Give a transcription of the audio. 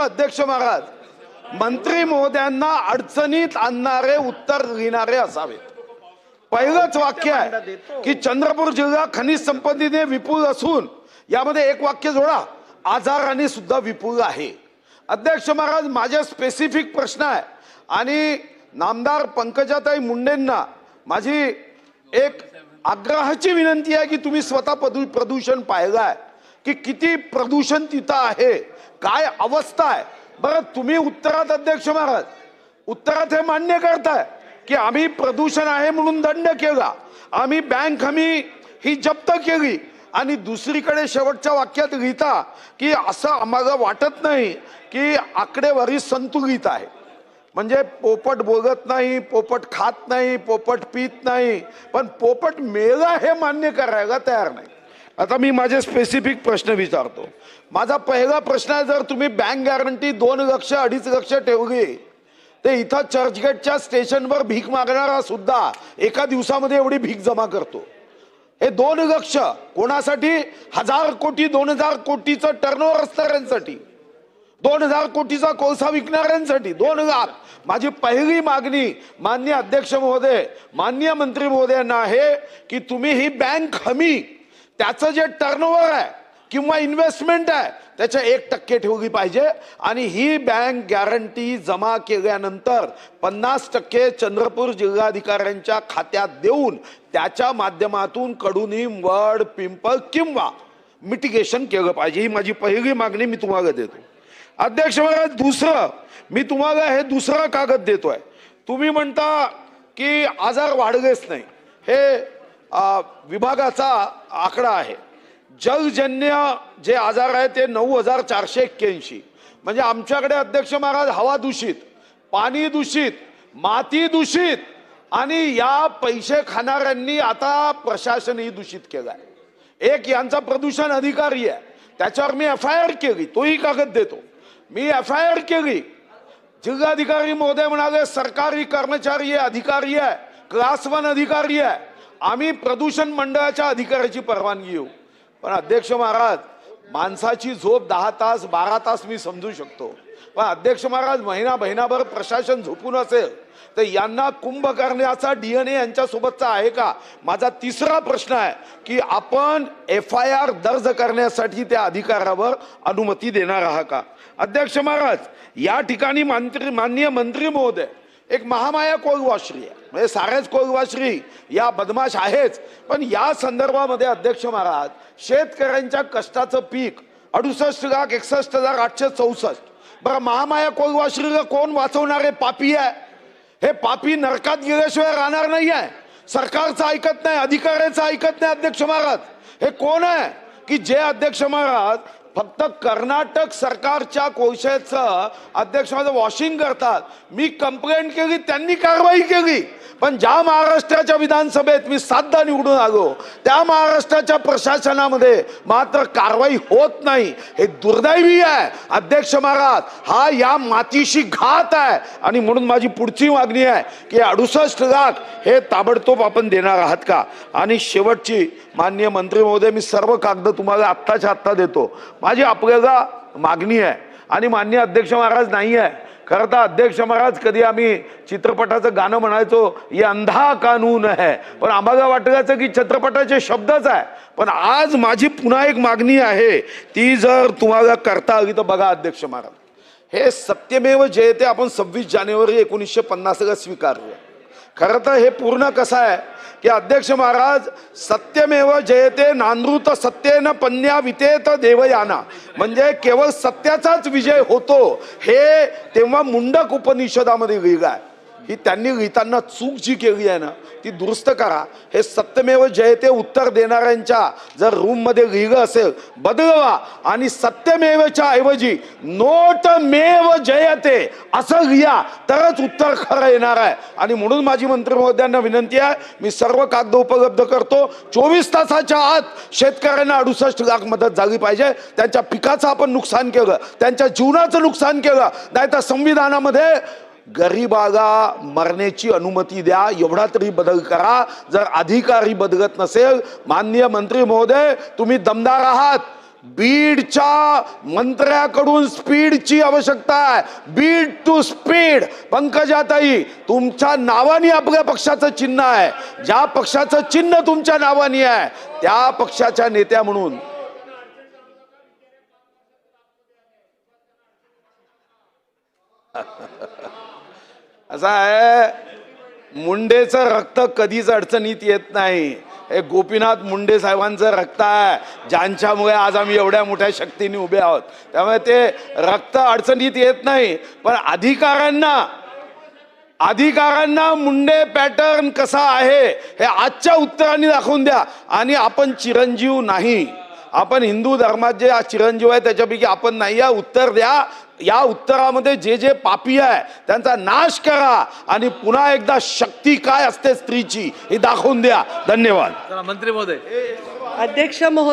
अध्यक्ष महाराज, मंत्री महोदयांना अडचणीत आणणारे उत्तर लिहिणारे असावेत। पहिलंच वाक्य आहे की चंद्रपूर जिल्हा खनिज संपत्तीने विपुल असून यामध्ये एक वाक्य जोडा, आजाराने सुद्धा विपुल आहे। अध्यक्ष महाराज, माझे स्पेसिफिक प्रश्न आहे आणि नामदार पंकजाताई मुंडेंना माझी एक आग्रहाची विनंती आहे की तुम्ही स्वतः प्रदूषण पाहिलाय की किती प्रदूषण तिथं आहे, काय अवस्था आहे। बरं, तुम्ही उत्तरात अध्यक्ष महाराज उत्तरात हे मान्य करताय की आम्ही प्रदूषण आहे म्हणून दंड केला, आम्ही बँक हमी ही जप्त केली, आणि दुसरीकडे शेवटच्या वाक्यात लिहिता की असं आम्हाला वाटत नाही की आकडेवारी संतुलित आहे। म्हणजे पोपट बोलत नाही, पोपट खात नाही, पोपट पित नाही, पण पोपट मेला हे मान्य करायला तयार नाही। आता मी माझे स्पेसिफिक प्रश्न विचारतो। माझा पहिला प्रश्न आहे, जर तुम्ही बँक गॅरंटी 2 लक्ष 2.5 लक्ष ठेवली ते इथं चर्चगेटच्या स्टेशनवर भीक मागणारा सुद्धा एका दिवसामध्ये एवढी भीक जमा करतो। हे 2 लक्ष कोणासाठी? 1000 कोटी 2000 कोटीचं टर्नओव्हर असणाऱ्यांसाठी, 2000 कोटीचा कोळसा विकणाऱ्यांसाठी 2 लाख। माझी पहिली मागणी माननीय अध्यक्ष महोदय, माननीय मंत्री महोदयांना आहे की तुम्ही ही बँक हमी त्याचं जे टर्नओव्हर आहे किंवा इन्व्हेस्टमेंट आहे त्याच्या 1% ठेवली पाहिजे, आणि ही बँक गॅरंटी जमा केल्यानंतर 50% चंद्रपूर जिल्हाधिकाऱ्यांच्या खात्यात देऊन त्याच्या माध्यमातून कडुनिंब, वड, पिंपळ किंवा मिटिगेशन केलं पाहिजे। ही माझी पहिली मागणी मी तुम्हाला देतो। अध्यक्ष महाराज, दुसरं मी तुम्हाला हे दुसरा कागद देतोय। तुम्ही म्हणता की आजार वाढलेच नाही, हे विभागाचा आकडा आहे। जलजन्य जे आजार आहे ते 9481, म्हणजे आमच्याकडे अध्यक्ष महाराज हवा दूषित, पाणी दूषित, माती दूषित, आणि या पैसे खाणाऱ्यांनी आता प्रशासनही दूषित केलाय। एक यांचा प्रदूषण अधिकारी आहे, त्याच्यावर मी FIR केली, तोही कागद देतो। मी FIR केली, जिल्हाधिकारी महोदय म्हणाले सरकारी कर्मचारी आहे, अधिकारी आहे, क्लास 1 अधिकारी आहे, आम्ही प्रदूषण मंडळाच्या अधिकाऱ्याची परवानगी घेऊ। पण अध्यक्ष महाराज, माणसाची झोप 10 तास 12 तास मी समजू शकतो, पण अध्यक्ष महाराज महिनाभर प्रशासन झोपून असेल तर यांना कुंभ करण्याचा DNA यांच्यासोबतचा आहे का? माझा तिसरा प्रश्न आहे की आपण FIR दर्ज करण्यासाठी त्या अधिकाऱ्यावर अनुमती देणार आहात का? अध्यक्ष महाराज, या ठिकाणी माननीय मंत्री महोदय, एक महामाया कोळवाश्री आहे, म्हणजे साऱ्याच कोळवाश्री या बदमाश आहेच, पण या संदर्भामध्ये अध्यक्ष महाराज शेतकऱ्यांच्या कष्टाचं पीक 68,61,864, बरं महामाया कोळवाश्रीला कोण वाचवणारे? पापी आहे, हे पापी नरकात गेल्याशिवाय राहणार नाही आहे। सरकारचं ऐकत नाही, अधिकाऱ्याचं ऐकत नाही। अध्यक्ष महाराज, हे कोण आहे की जे अध्यक्ष महाराज फक्त कर्नाटक सरकारच्या कोळशाचं अध्यक्ष महाराज वॉशिंग करतात? मी कंप्लेंट केली, त्यांनी कारवाई केली, पण ज्या महाराष्ट्राच्या विधानसभेत मी 7दा निवडून आलो त्या महाराष्ट्राच्या प्रशासनामध्ये मात्र कारवाई होत नाही। हे दुर्दैवी आहे अध्यक्ष महाराज, हा या मातीशी घात आहे, आणि म्हणून माझी पुढची मागणी आहे की 68 लाख हे ताबडतोब आपण देणार आहात का? आणि शेवटची माननीय मंत्री महोदय, मी सर्व कागद तुम्हाला आत्ताच्या आत्ता देतो। माझी आपल्याला मागणी आहे आणि माननीय अध्यक्ष महाराज नाही आहे, खरं तर अध्यक्ष महाराज कधी आम्ही चित्रपटाचं गाणं म्हणायचो, ये अंधा कानून आहे, पण आम्हाला वाटायचं की चित्रपटाचे शब्दच आहे। पण आज माझी पुन्हा एक मागणी आहे, ती जर तुम्हाला करता आली तर बघा अध्यक्ष महाराज, हे सत्यमेव जयते आपण 26 जानेवारी 1950ला स्वीकारलं। खरं तर हे पूर्ण कसं आहे की अध्यक्ष महाराज, सत्यमेव जयते नानृत सत्येन पन्या वितेत देवयाना, म्हणजे केवळ सत्याचाच विजय होतो, हे तेव्हा मुंडक उपनिषदामध्ये लिहिलं आहे। ही त्यांनी लिहिताना चूक जी केली आहे ना ती दुरुस्त करा। हे सत्यमेव जयते उत्तर देणाऱ्यांच्या जर रूम मध्ये लिहिलं असेल बदलवा, आणि सत्यमेवच्या ऐवजी नोटमेव जयते असं लिहा, तरच उत्तर खरं येणार आहे। आणि म्हणून माझी मंत्री महोदयांना विनंती आहे, मी सर्व कागद उपलब्ध करतो। 24 तासाच्या आत शेतकऱ्यांना 68 लाख मदत झाली पाहिजे। त्यांच्या पिकाचं आपण नुकसान केलं, त्यांच्या जीवनाचं नुकसान केलं, नाहीतर संविधानामध्ये गरीबाला मरण्याची अनुमती द्या, एवढा तरी बदल करा। जर अधिकारी बदलत नसेल, माननीय मंत्री महोदय तुम्ही दमदार आहात, बीडच्या मंत्र्याकडून स्पीडची आवश्यकता आहे. Beed to speed. पंकजाताई, तुमच्या नावाने आपल्या पक्षाचं चिन्ह आहे. ज्या पक्षाचं चिन्ह तुमच्या नावाने आहे त्या पक्षाच्या नेत्या म्हणून असं आहे, मुंडेचं रक्त कधीच अडचणीत येत नाही. हे गोपीनाथ मुंडे साहेबांचं रक्त आहे, ज्यांच्यामुळे आज आम्ही एवढ्या मोठ्या शक्तीने उभे आहोत. त्यामुळे ते रक्त अडचणीत येत नाही. पण अधिकाऱ्यांना मुंडे पॅटर्न कसा आहे हे आजच्या उत्तरांनी दाखवून द्या. आणि आपण चिरंजीव नाही, आपण हिंदू धर्मात जे चिरंजीव आहे त्याच्यापैकी आपण नाही. या उत्तर द्या. या उत्तरामध्ये जे जे पापी आहे त्यांचा नाश करा आणि पुन्हा एकदा शक्ती काय असते स्त्रीची हे दाखवून द्या. धन्यवाद. मंत्री महोदय. अध्यक्ष महोदय.